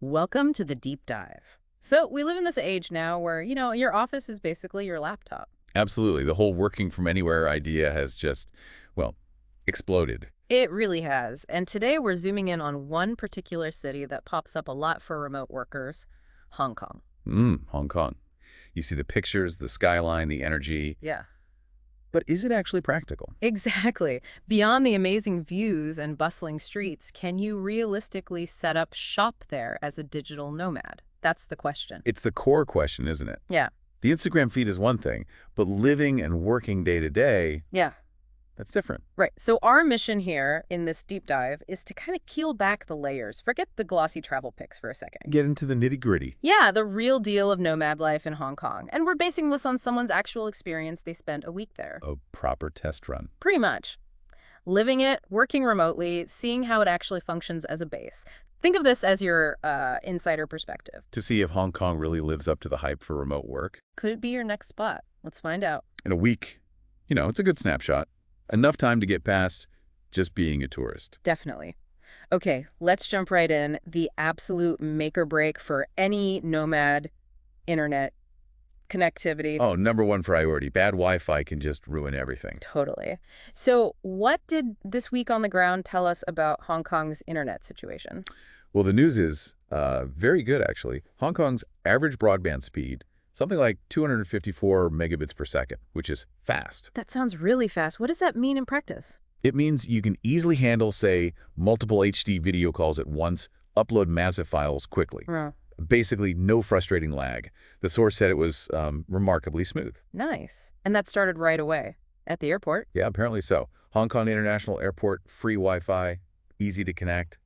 Welcome to the deep dive. So, we live in this age now where, your office is basically your laptop. Absolutely. The whole working from anywhere idea has just, well, exploded. It really has. And today we're zooming in on one particular city that pops up a lot for remote workers, Hong Kong. Hong Kong. You see the pictures, the skyline, the energy. Yeah. But is it actually practical? Exactly. Beyond the amazing views and bustling streets, can you realistically set up shop there as a digital nomad? That's the question. It's the core question, isn't it? Yeah. The Instagram feed is one thing, but living and working day to day, Yeah. that's different. Right. So our mission here in this deep dive is to kind of peel back the layers. Forget the glossy travel pics for a second. Get into the nitty-gritty. Yeah, the real deal of nomad life in Hong Kong. And we're basing this on someone's actual experience. They spent a week there. A proper test run. Pretty much. Living it, working remotely, seeing how it actually functions as a base. Think of this as your insider perspective. To see if Hong Kong really lives up to the hype for remote work. Could it be your next spot? Let's find out. In a week, it's a good snapshot. Enough time to get past just being a tourist. Definitely. Okay, let's jump right in. The absolute make or break for any nomad internet connectivity. Oh, number one priority. Bad Wi-Fi can just ruin everything. Totally. So what did this week on the ground tell us about Hong Kong's internet situation? Well, the news is very good, actually. Hong Kong's average broadband speed, something like 254 megabits per second, which is fast. That sounds really fast. What does that mean in practice? It means you can easily handle, say, multiple HD video calls at once, upload massive files quickly. Oh, Basically, no frustrating lag. The source said it was remarkably smooth. nice. And that started right away at the airport? Yeah, apparently so. Hong Kong International Airport, free Wi-Fi, easy to connect,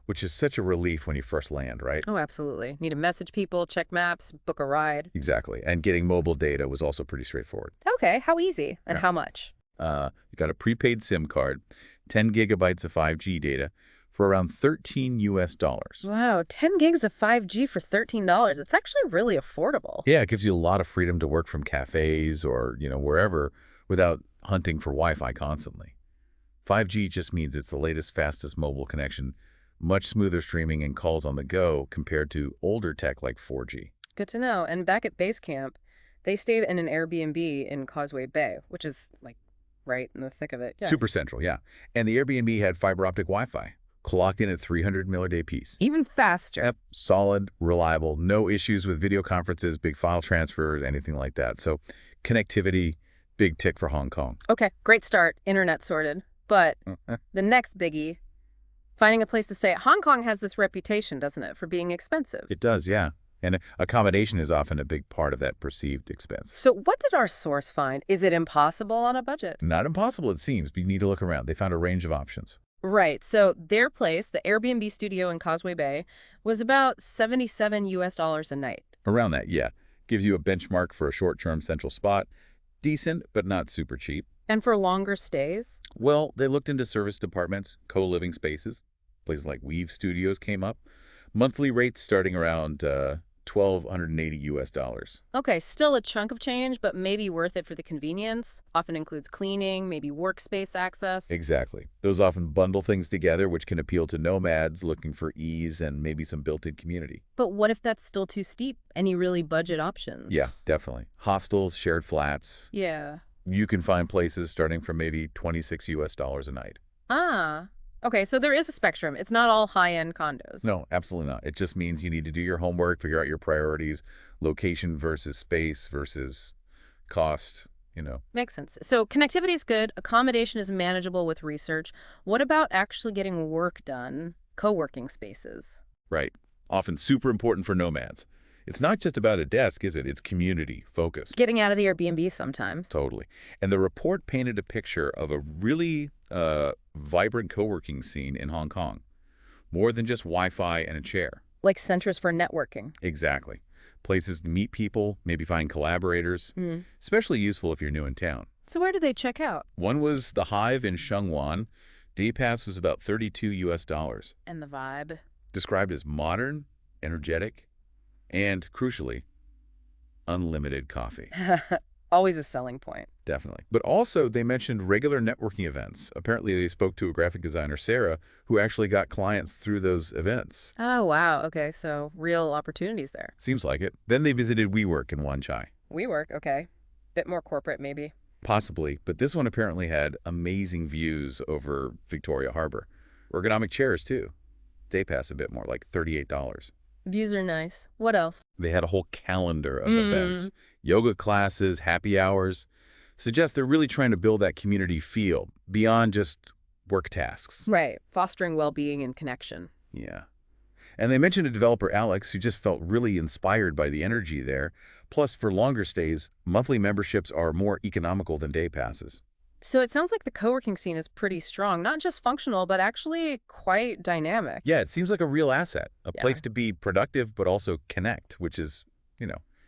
which is such a relief when you first land, right? Oh, absolutely. Need to message people, check maps, book a ride. Exactly. And getting mobile data was also pretty straightforward. Okay, how easy and Yeah. how much? You got a prepaid SIM card, 10 gigabytes of 5G data for around $13 US. Wow, 10 gigs of 5G for $13. It's actually really affordable. Yeah, it gives you a lot of freedom to work from cafes or, wherever without hunting for Wi-Fi constantly. 5G just means it's the latest, fastest mobile connection, much smoother streaming and calls on the go compared to older tech like 4G. Good to know. And back at base camp, they stayed in an Airbnb in Causeway Bay, which is like right in the thick of it. Yeah. Super central, yeah. And the Airbnb had fiber optic Wi-Fi, clocked in at 300 milliday piece. Even faster. Yep, solid, reliable, no issues with video conferences, big file transfers, anything like that. So connectivity, big tick for Hong Kong. Okay, great start. Internet sorted. But the next biggie, finding a place to stay. Hong Kong has this reputation, doesn't it, for being expensive. It does, yeah. And accommodation is often a big part of that perceived expense. So what did our source find? Is it impossible on a budget? Not impossible, it seems, but you need to look around. They found a range of options. Right. So their place, the Airbnb studio in Causeway Bay, was about $77 a night. Around that, yeah. Gives you a benchmark for a short-term central spot. Decent, but not super cheap. And for longer stays? Well, they looked into service departments, co-living spaces. Places like Weave Studios came up. Monthly rates starting around $1,280 US. Okay, still a chunk of change, but maybe worth it for the convenience. Often includes cleaning, maybe workspace access. Exactly. Those often bundle things together, which can appeal to nomads looking for ease and maybe some built-in community. But what if that's still too steep? Any really budget options? Yeah, definitely. Hostels, shared flats. Yeah. You can find places starting from maybe $26 US a night. Ah. Okay, so there is a spectrum. It's not all high-end condos. No, absolutely not. It just means you need to do your homework, figure out your priorities, location versus space versus cost. Makes sense. So connectivity is good. Accommodation is manageable with research. What about actually getting work done? Co-working spaces. Right. Often super important for nomads. It's not just about a desk, is it? It's community focused. Getting out of the Airbnb sometimes. Totally. And the report painted a picture of a really vibrant co-working scene in Hong Kong. More than just Wi-Fi and a chair. Like centers for networking. Exactly. Places to meet people, maybe find collaborators. Especially useful if you're new in town. So where do they check out? One was the Hive in Shenzhen. Day pass was about $32 US. And the vibe? Described as modern, energetic, and, crucially, unlimited coffee. Always a selling point. Definitely. But also, they mentioned regular networking events. Apparently, they spoke to a graphic designer, Sarah, who actually got clients through those events. Oh, wow. Okay, so real opportunities there. Seems like it. Then they visited WeWork in Wanchai. WeWork, okay. Bit more corporate, maybe. Possibly, but this one apparently had amazing views over Victoria Harbor. Ergonomic chairs, too. Day pass a bit more, like $38. Views are nice. What else? They had a whole calendar of Mm, events, yoga classes, happy hours. Suggest they're really trying to build that community feel beyond just work tasks. right. Fostering well-being and connection. Yeah. And they mentioned a developer, Alex, who just felt really inspired by the energy there. Plus, for longer stays, monthly memberships are more economical than day passes. So it sounds like the co-working scene is pretty strong, not just functional, but actually quite dynamic. Yeah, it seems like a real asset, a Yeah. place to be productive but also connect, which is,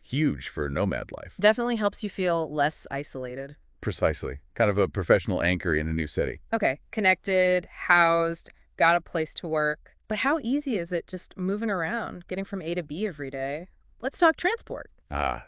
huge for nomad life. Definitely helps you feel less isolated. Precisely. Kind of a professional anchor in a new city. Okay, connected, housed, got a place to work. But how easy is it just moving around, getting from A to B every day? Let's talk transport.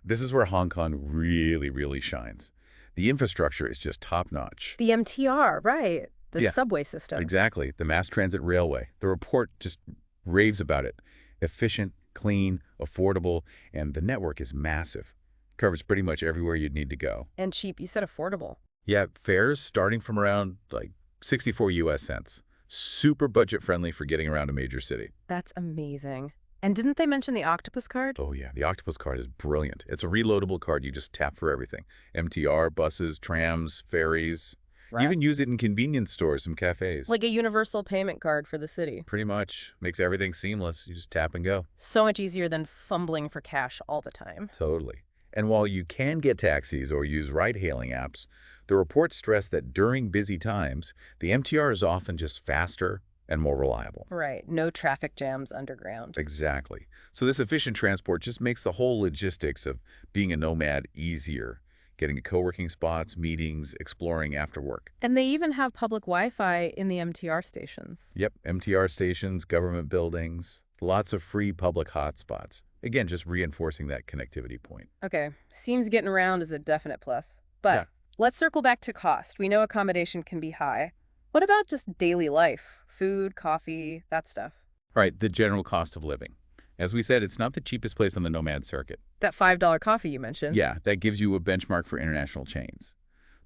This is where Hong Kong really, really shines. The infrastructure is just top-notch. The MTR, right. The Yeah, subway system. exactly. The mass transit railway. The report just raves about it. Efficient, clean, affordable, and the network is massive. Covers pretty much everywhere you'd need to go. And cheap. You said affordable. Yeah, fares starting from around like 64 US cents. Super budget friendly for getting around a major city. That's amazing. And didn't they mention the octopus card? Oh yeah, the Octopus card is brilliant. It's a reloadable card you just tap for everything. MTR, buses, trams, ferries. You Right. even use it in convenience stores and cafes. Like a universal payment card for the city. Pretty much. Makes everything seamless. You just tap and go. So much easier than fumbling for cash all the time. Totally. And while you can get taxis or use ride-hailing apps, the reports stress that during busy times, the MTR is often just faster and more reliable. Right. No traffic jams underground. Exactly. So this efficient transport just makes the whole logistics of being a nomad easier, getting to co-working spots, meetings, exploring after work. And they even have public Wi-Fi in the MTR stations. Yep, MTR stations, government buildings, lots of free public hotspots. Again, just reinforcing that connectivity point. Okay. Seems getting around is a definite plus. But Yeah. let's circle back to cost. We know accommodation can be high. What about just daily life? Food, coffee, that stuff. All right, the general cost of living. As we said, it's not the cheapest place on the nomad circuit. That $5 coffee you mentioned. Yeah, that gives you a benchmark for international chains.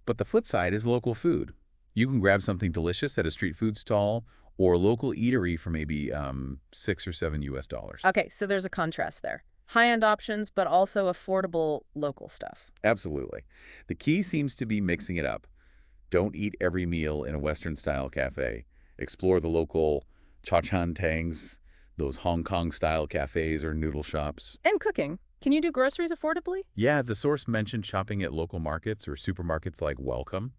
But the flip side is local food. You can grab something delicious at a street food stall or a local eatery for maybe 6 or 7 US dollars. Okay, so there's a contrast there. High-end options, but also affordable local stuff. Absolutely. The key seems to be mixing it up. Don't eat every meal in a Western-style cafe. Explore the local cha-chan tangs, those Hong Kong-style cafes or noodle shops. And cooking. Can you do groceries affordably? Yeah, the source mentioned shopping at local markets or supermarkets like Welcome.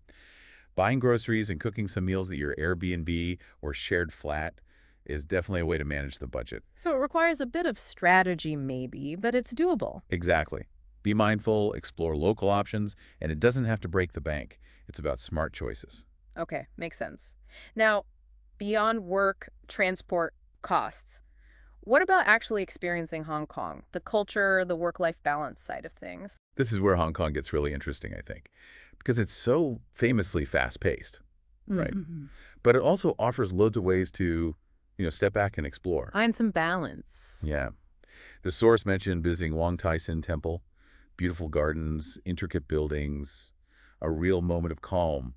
Buying groceries and cooking some meals at your Airbnb or shared flat is definitely a way to manage the budget. So it requires a bit of strategy maybe, but it's doable. Exactly. Be mindful, explore local options, and it doesn't have to break the bank. It's about smart choices. Okay, makes sense. Now, beyond work, transport, costs, what about actually experiencing Hong Kong? The culture, the work-life balance side of things. This is where Hong Kong gets really interesting, I think, because it's so famously fast-paced, right? Mm-hmm. But it also offers loads of ways to, step back and explore. Find some balance. Yeah. The source mentioned visiting Wong Tai Sin Temple, beautiful gardens, intricate buildings, a real moment of calm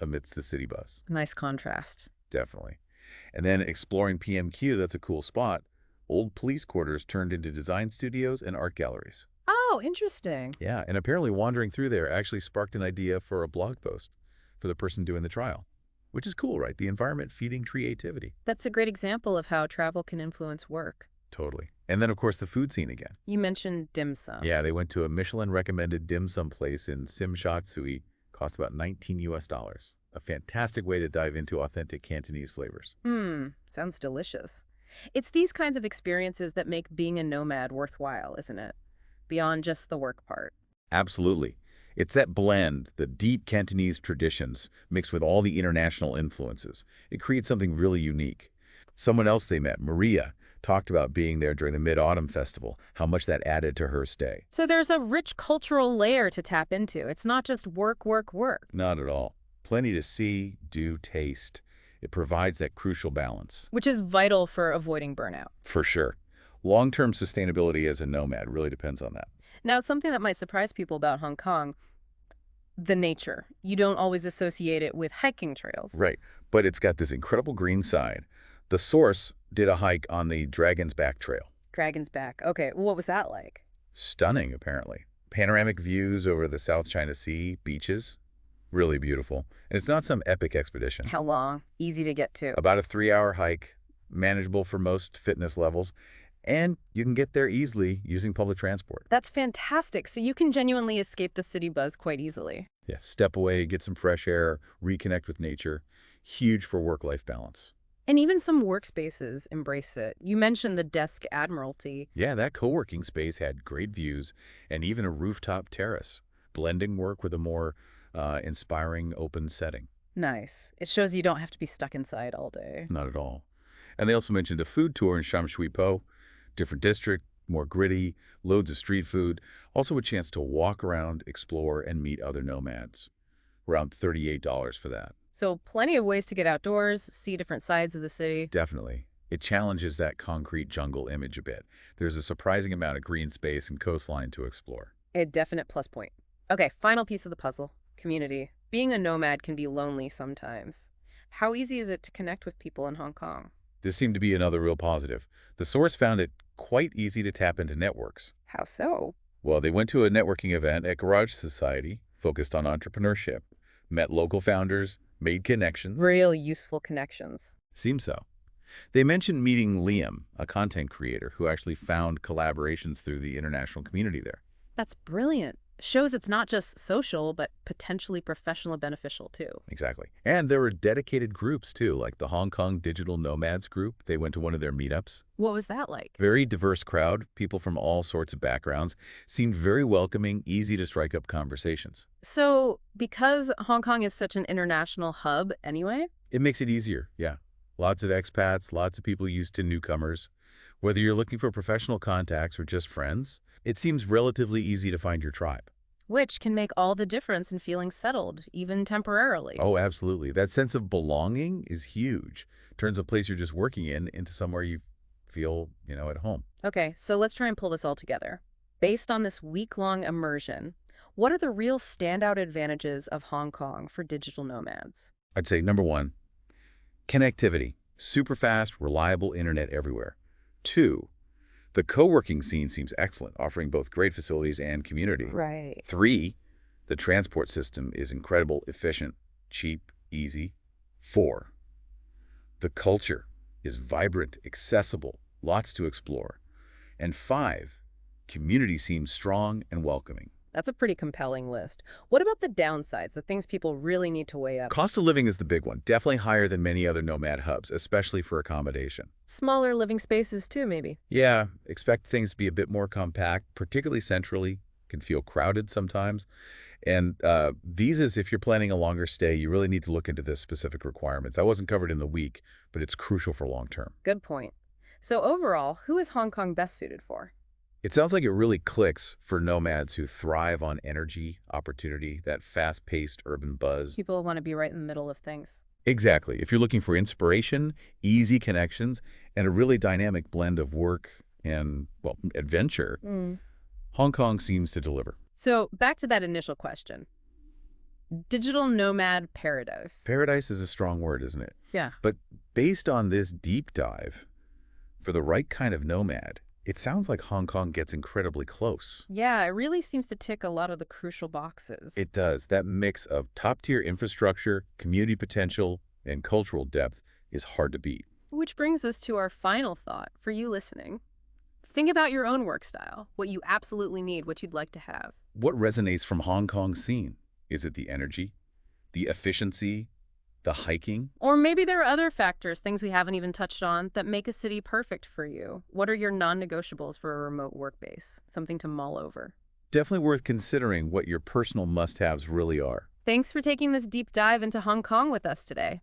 amidst the city buzz. Nice contrast. Definitely. And then exploring PMQ, that's a cool spot. Old police quarters turned into design studios and art galleries. Oh, interesting. Yeah, and apparently wandering through there actually sparked an idea for a blog post for the person doing the trial, which is cool, right? The environment feeding creativity. That's a great example of how travel can influence work. Totally. And then, of course, the food scene again. You mentioned dim sum. Yeah, they went to a Michelin-recommended dim sum place in Sim Sha Tsui. Cost about 19 US dollars. A fantastic way to dive into authentic Cantonese flavors. Sounds delicious. It's these kinds of experiences that make being a nomad worthwhile, isn't it? Beyond just the work part. Absolutely. It's that blend, the deep Cantonese traditions, mixed with all the international influences. It creates something really unique. Someone else they met, Maria, talked about being there during the Mid-Autumn Festival, how much that added to her stay. So there's a rich cultural layer to tap into. It's not just work, work, work, Not at all. Plenty to see, do, taste. It provides that crucial balance. which is vital for avoiding burnout. For sure. Long-term sustainability as a nomad really depends on that. Now, something that might surprise people about Hong Kong, the nature. You don't always associate it with hiking trails. Right. But it's got this incredible green side. The Source did a hike on the Dragon's Back Trail. Dragon's Back. Okay, what was that like? Stunning, apparently. Panoramic views over the South China Sea, beaches. Really beautiful. And it's not some epic expedition. How long? Easy to get to. About a 3-hour hike, manageable for most fitness levels, and you can get there easily using public transport. That's fantastic. So you can genuinely escape the city buzz quite easily. Yeah, step away, get some fresh air, reconnect with nature. Huge for work-life balance. And even some workspaces embrace it. You mentioned the Desk Admiralty. Yeah, that co-working space had great views and even a rooftop terrace, blending work with a more inspiring open setting. Nice. It shows you don't have to be stuck inside all day. Not at all. And they also mentioned a food tour in Sham Shui Po, different district, more gritty, loads of street food, also a chance to walk around, explore, and meet other nomads. Around $38 for that. So plenty of ways to get outdoors, see different sides of the city. Definitely. It challenges that concrete jungle image a bit. There's a surprising amount of green space and coastline to explore. A definite plus point. Okay, final piece of the puzzle. Community. Being a nomad can be lonely sometimes. How easy is it to connect with people in Hong Kong? This seemed to be another real positive. The Source found it quite easy to tap into networks. How so? Well, they went to a networking event at Garage Society, focused on entrepreneurship, met local founders, made connections. Real useful connections. Seems so. They mentioned meeting Liam, a content creator who actually found collaborations through the international community there. That's brilliant. Shows it's not just social, but potentially professional and beneficial too. Exactly. And there were dedicated groups too, like the Hong Kong Digital Nomads group. They went to one of their meetups. What was that like? Very diverse crowd, people from all sorts of backgrounds, seemed very welcoming, easy to strike up conversations. So, because Hong Kong is such an international hub anyway? It makes it easier, yeah. Lots of expats, lots of people used to newcomers. Whether you're looking for professional contacts or just friends, it seems relatively easy to find your tribe. Which can make all the difference in feeling settled, even temporarily. Oh, absolutely. That sense of belonging is huge. Turns a place you're just working in into somewhere you feel, at home. Okay, so let's try and pull this all together. Based on this week-long immersion, what are the real standout advantages of Hong Kong for digital nomads? I'd say number one, connectivity. Super fast, reliable internet everywhere. 2, the co-working scene seems excellent, offering both great facilities and community. Right. 3, the transport system is incredible, efficient, cheap, easy. 4, the culture is vibrant, accessible, lots to explore. And 5, community seems strong and welcoming. That's a pretty compelling list. What about the downsides, the things people really need to weigh up? Cost of living is the big one, definitely higher than many other nomad hubs, especially for accommodation. Smaller living spaces too, maybe. Yeah, expect things to be a bit more compact, particularly centrally, can feel crowded sometimes. And visas, if you're planning a longer stay, you really need to look into the specific requirements. That wasn't covered in the week, but it's crucial for long term. Good point. So overall, who is Hong Kong best suited for? It sounds like it really clicks for nomads who thrive on energy, opportunity, that fast-paced urban buzz. People want to be right in the middle of things. Exactly. If you're looking for inspiration, easy connections, and a really dynamic blend of work and, well, adventure, Hong Kong seems to deliver. So back to that initial question. Digital nomad paradise. Paradise is a strong word, isn't it? Yeah. But based on this deep dive, for the right kind of nomad, it sounds like Hong Kong gets incredibly close. Yeah, it really seems to tick a lot of the crucial boxes. It does. That mix of top-tier infrastructure, community potential, and cultural depth is hard to beat. Which brings us to our final thought for you listening. Think about your own work style, what you absolutely need, what you'd like to have. What resonates from Hong Kong's scene? Is it the energy, the efficiency, the hiking? Or maybe there are other factors, things we haven't even touched on, that make a city perfect for you. What are your non-negotiables for a remote work base? Something to mull over. Definitely worth considering what your personal must-haves really are. Thanks for taking this deep dive into Hong Kong with us today.